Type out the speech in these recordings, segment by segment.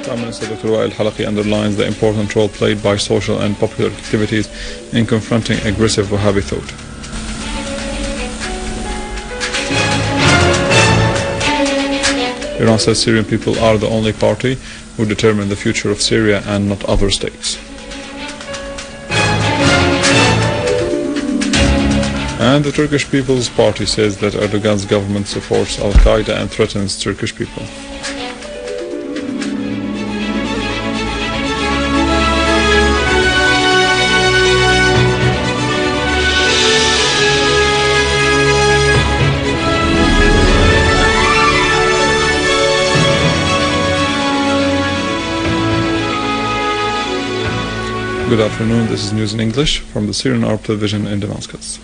Prime Minister Dr. Wael Halaqi underlines the important role played by social and popular activities in confronting aggressive Wahhabi thought. Iran says Syrian people are the only party who determine the future of Syria and not other states. And the Turkish People's Party says that Erdogan's government supports al-Qaeda and threatens Turkish people. Good afternoon, this is news in English from the Syrian Arab television in Damascus.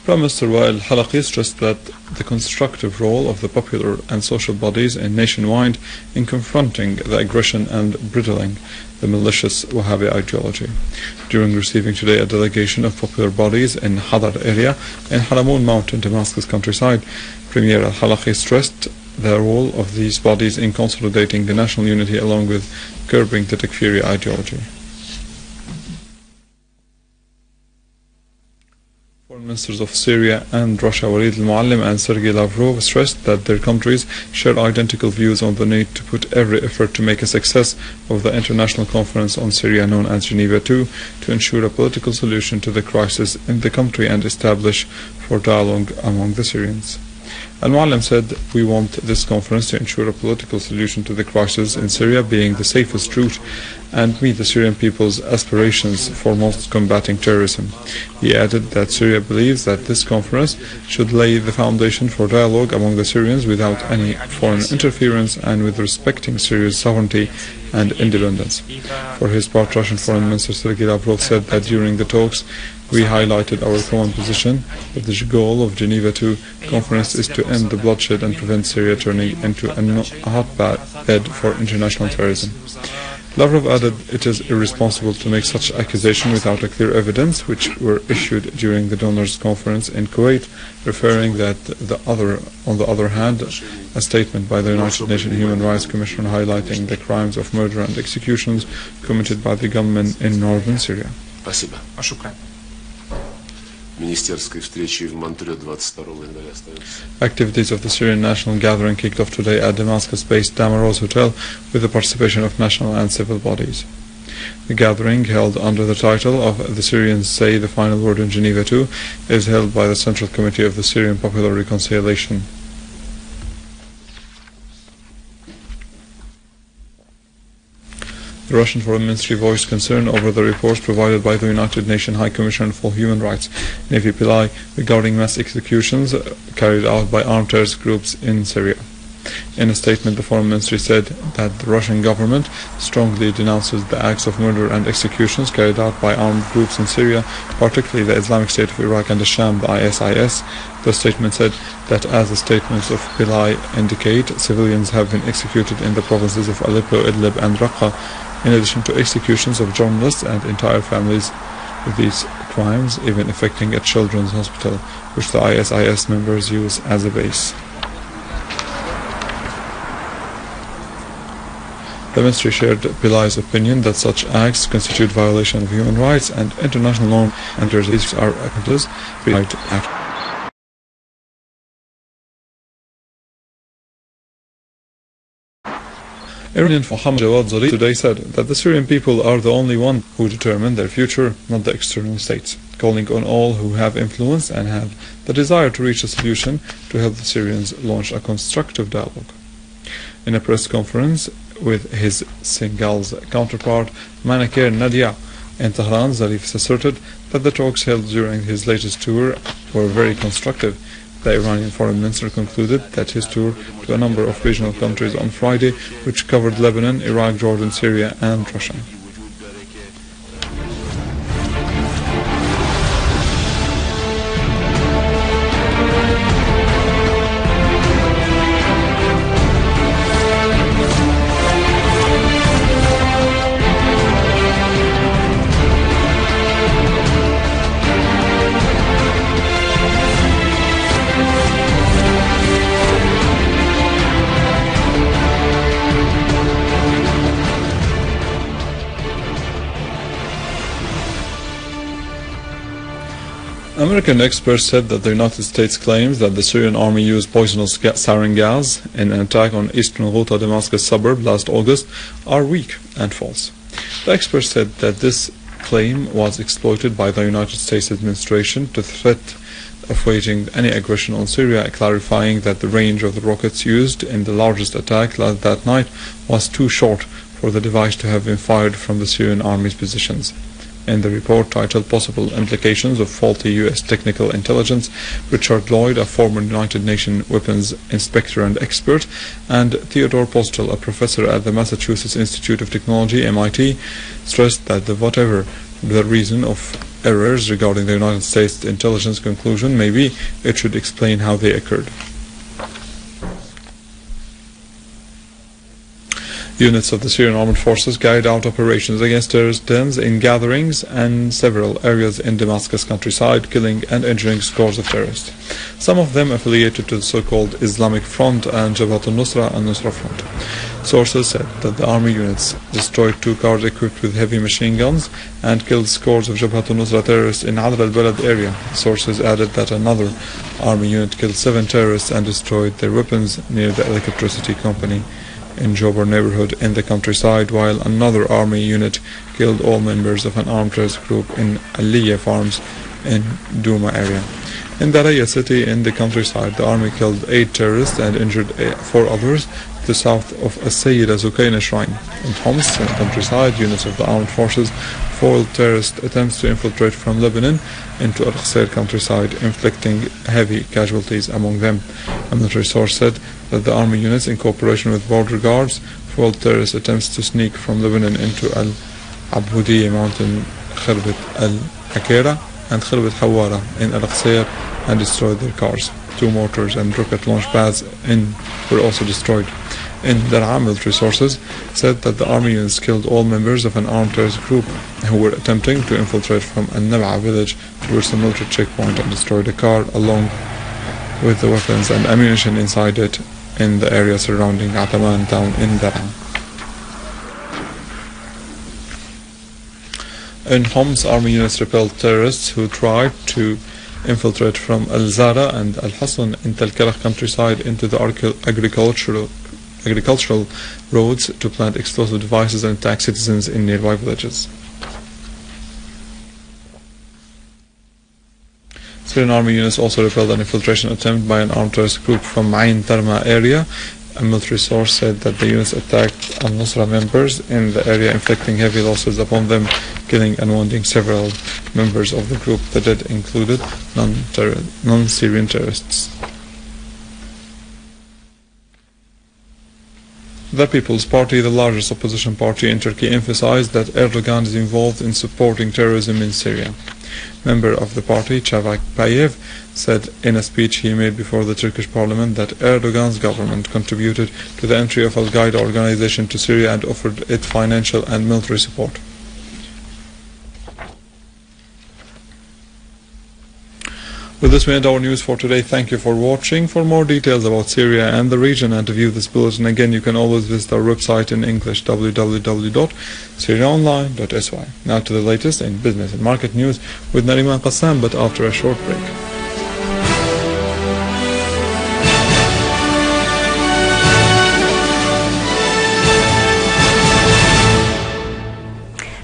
Prime Minister Wael Halaqi stressed that the constructive role of the popular and social bodies nationwide in confronting the aggression and belittling the malicious Wahhabi ideology. During receiving today a delegation of popular bodies in Hadar area in Haramoun Mountain, Damascus countryside, Premier al-Halaqi stressed the role of these bodies in consolidating the national unity along with curbing the Takfiri ideology. Foreign ministers of Syria and Russia, Walid al-Muallim and Sergei Lavrov, stressed that their countries share identical views on the need to put every effort to make a success of the international conference on Syria known as Geneva II to ensure a political solution to the crisis in the country and establish for dialogue among the Syrians. Al-Muallim said, "We want this conference to ensure a political solution to the crisis in Syria being the safest route and meet the Syrian people's aspirations for most combating terrorism." He added that Syria believes that this conference should lay the foundation for dialogue among the Syrians without any foreign interference and with respecting Syria's sovereignty and independence. For his part, Russian Foreign Minister Sergei Lavrov said that during the talks we highlighted our common position that the goal of Geneva II conference is to end the bloodshed and prevent Syria turning into a hotbed for international terrorism. Lavrov added it is irresponsible to make such accusation without a clear evidence, which were issued during the donors' conference in Kuwait, referring that on the other hand, a statement by the United Nations Human Rights Commission highlighting the crimes of murder and executions committed by the gunmen in northern Syria. Activities of the Syrian National Gathering kicked off today at Damascus-based Damaros Hotel with the participation of national and civil bodies. The gathering, held under the title of "The Syrians Say the Final Word in Geneva II," is held by the Central Committee of the Syrian Popular Reconciliation. The Russian Foreign Ministry voiced concern over the reports provided by the United Nations High Commissioner for Human Rights, Nevi Pillay, regarding mass executions carried out by armed terrorist groups in Syria. In a statement, the Foreign Ministry said that the Russian government strongly denounces the acts of murder and executions carried out by armed groups in Syria, particularly the Islamic State of Iraq and the Sham, the ISIS. The statement said that, as the statements of Pillay indicate, civilians have been executed in the provinces of Aleppo, Idlib and Raqqa, in addition to executions of journalists and entire families, with these crimes even affecting a children's hospital, which the ISIS members use as a base. The ministry shared Pillay's opinion that such acts constitute violation of human rights and international norms, and these are accomplices. Iranian Mohammad Jawad Zarif today said that the Syrian people are the only ones who determine their future, not the external states, calling on all who have influence and have the desire to reach a solution to help the Syrians launch a constructive dialogue. In a press conference with his Senegal's counterpart Manakir Nadia in Tehran, Zarif asserted that the talks held during his latest tour were very constructive. The Iranian foreign minister concluded that his tour to a number of regional countries on Friday, which covered Lebanon, Iraq, Jordan, Syria and Russia. American experts said that the United States claims that the Syrian army used poisonous sarin gas in an attack on eastern Ghouta Damascus suburb last August are weak and false. The experts said that this claim was exploited by the United States administration to threat of waging any aggression on Syria, clarifying that the range of the rockets used in the largest attack that night was too short for the device to have been fired from the Syrian army's positions. In the report titled Possible Implications of Faulty U.S. Technical Intelligence, Richard Lloyd, a former United Nations weapons inspector and expert, and Theodore Postel, a professor at the Massachusetts Institute of Technology, MIT, stressed that whatever the reason of errors regarding the United States intelligence conclusion may be, it should explain how they occurred. Units of the Syrian armed forces carried out operations against terrorist dens in gatherings and several areas in Damascus countryside, killing and injuring scores of terrorists, some of them affiliated to the so-called Islamic Front and Jabhat al-Nusra and Nusra Front. Sources said that the army units destroyed 2 cars equipped with heavy machine guns and killed scores of Jabhat al-Nusra terrorists in Adl al-Balad area. Sources added that another army unit killed 7 terrorists and destroyed their weapons near the electricity company in Jobar neighborhood in the countryside, while another army unit killed all members of an armed terrorist group in Aliyah farms in Douma area. In Daraya city in the countryside, the army killed 8 terrorists and injured 4 others to the south of As-Sayyida Zukaina shrine. In Homs, in the countryside, units of the armed forces foiled terrorist attempts to infiltrate from Lebanon into al-Quseir countryside, inflicting heavy casualties among them. A military source said that the army units, in cooperation with border guards, foiled terrorist attempts to sneak from Lebanon into al-Abudiyya mountain, Khirbat al-Akira and Khirbat Hawara in al-Quseir, and destroyed their cars. 2 mortars and rocket launch pads were also destroyed. In Dar'a, military sources said that the army units killed all members of an armed terrorist group who were attempting to infiltrate from al-Nab'a village towards the military checkpoint and destroyed a car along with the weapons and ammunition inside it in the area surrounding Ataman town in Dar'a. In Homs, army units repelled terrorists who tried to infiltrate from Al-Zara and Al-Hassan in Tel Karach countryside into the agricultural roads to plant explosive devices and attack citizens in nearby villages. Syrian army units also repelled an infiltration attempt by an armed terrorist group from Ain Tarma area. A military source said that the units attacked al-Nusra members in the area, inflicting heavy losses upon them, killing and wounding several members of the group. The dead included non-Syrian terrorists. The People's Party, the largest opposition party in Turkey, emphasized that Erdogan is involved in supporting terrorism in Syria. Member of the party, Chavak Payev, said in a speech he made before the Turkish parliament that Erdogan's government contributed to the entry of al-Qaeda organization to Syria and offered it financial and military support. With this, we end our news for today. Thank you for watching. For more details about Syria and the region and to view this bulletin again, you can always visit our website in English, www.syriaonline.sy. Now to the latest in business and market news with Nariman Qassam, but after a short break.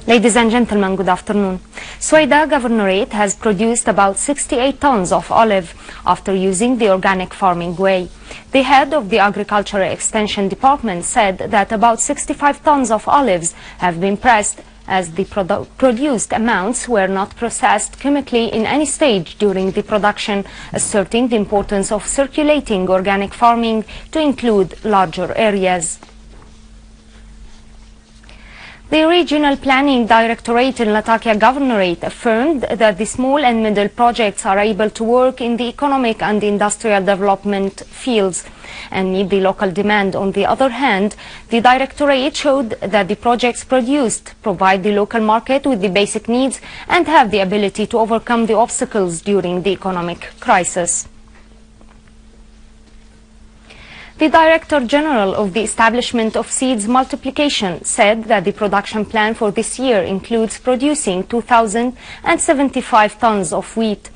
Ladies and gentlemen, good afternoon. Sueda Governorate has produced about 68 tons of olive after using the organic farming way. The head of the Agricultural Extension Department said that about 65 tons of olives have been pressed, as the produced amounts were not processed chemically in any stage during the production, asserting the importance of circulating organic farming to include larger areas. The Regional Planning Directorate in Latakia Governorate affirmed that the small and middle projects are able to work in the economic and industrial development fields and meet the local demand. On the other hand, the Directorate showed that the projects produced provide the local market with the basic needs and have the ability to overcome the obstacles during the economic crisis. The Director General of the Establishment of Seeds Multiplication said that the production plan for this year includes producing 2,075 tons of wheat.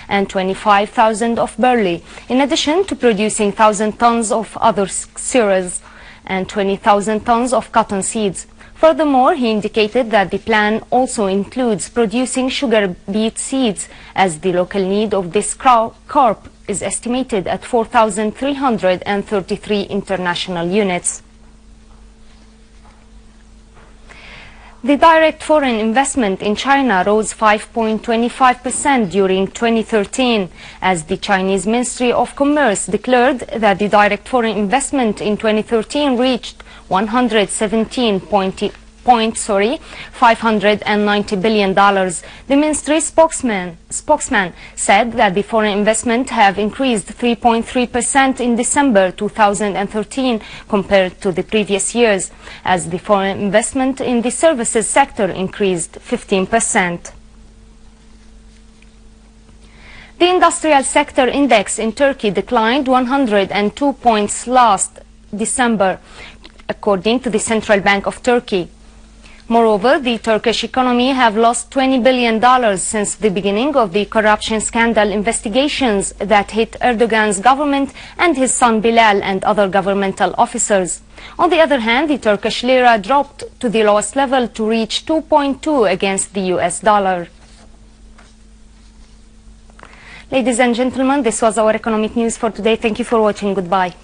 and 25,000 of barley, in addition to producing 1,000 tons of other cereals and 20,000 tons of cotton seeds. Furthermore, he indicated that the plan also includes producing sugar beet seeds, as the local need of this crop is estimated at 4,333 international units. The direct foreign investment in China rose 5.25% during 2013, as the Chinese Ministry of Commerce declared that the direct foreign investment in 2013 reached $590 billion. The ministry spokesman said that the foreign investment have increased 3.3% in December 2013 compared to the previous years, as the foreign investment in the services sector increased 15%. The industrial sector index in Turkey declined 102 points last December, according to the Central Bank of Turkey. Moreover, the Turkish economy have lost $20 billion since the beginning of the corruption scandal investigations that hit Erdogan's government and his son Bilal and other governmental officers. On the other hand, the Turkish lira dropped to the lowest level to reach 2.2 against the US dollar. Ladies and gentlemen, this was our economic news for today. Thank you for watching. Goodbye.